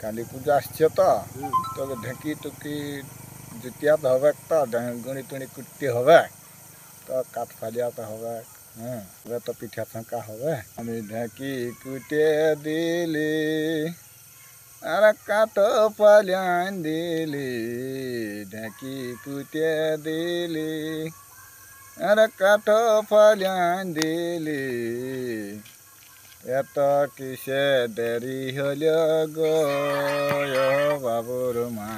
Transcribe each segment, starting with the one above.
কালী পূজা আসছে তো, তবে ঢেঁকি টুকি জুতিয়াতে হবে, তো গুঁড়ি টুড়ি কুটতে হবে, তো কাঠ ফালিয়াতে হবে। হ্যাঁ, তবে তো পিঠা ছাঁকা হবে। আমি ঢেঁকি কুটে দিলি আর কাঠ ফালিয়ান দিলি, ঢেঁকি কুটে দিলি আর কাঠ ফালিয়ান দিলি, এত কিসে দেরি হল গো বাবুর মা,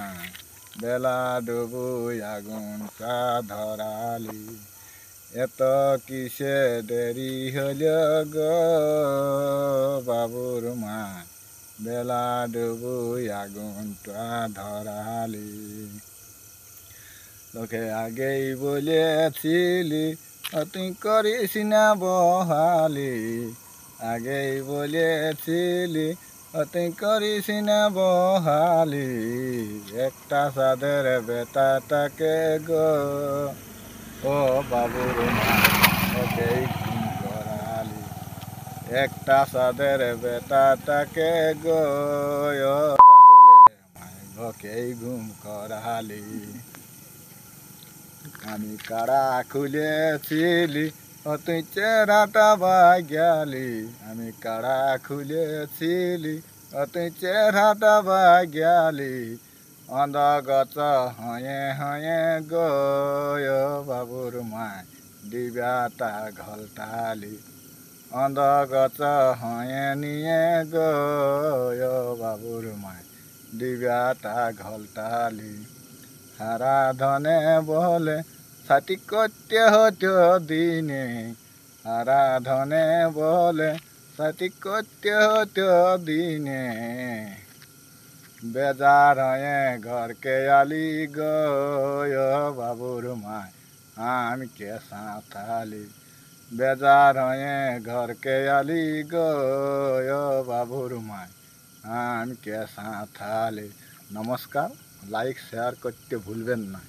বেলা ডুবু আগুন কা ধরালি, এত কিসে দেরি হল গো বাবুর মা, বেলা ডুবু আগুন কা ধরালি। তোকে আগেই বলেছিলি তুই করিস না বহালি, আগেই বলেছিলি তুই করিস না বহালি, একটা সাদের বেটাটাকে গো ও বাবুর মা ওকেই খুন করালি, একটা সাদের বেটাটাকে গো ও রাহুলে মায় ওকেই ঘুম করালি। আমি কারা খুলেছিলি তুই চেহারাটা বাগিয়ালি, আমি কারা খুলেছিলি তুই চেহারাটা বাগিয়ালি, অন্ধগত হয়ে হয়ে গো বাবুর মায় ডিবাটা ঘলটালি, অন্ধগত হয়ে নিয়ে গো বাবুর মায় ডিবাটা ঘলটালি। সারা ধনে বলে ছাতি করতে হতো দিনে, সারা ধনে বলে ছাতি করতে হতো দিনে, বেজার হয়ে ঘরকে আলি গো বাবুর মায় আমি কে সাঁতালি, বেজার হয়ে ঘরকে আলি গো বাবুর মায় আমি কে সাঁতালি। নমস্কার, লাইক শেয়ার করতে ভুলবেন না।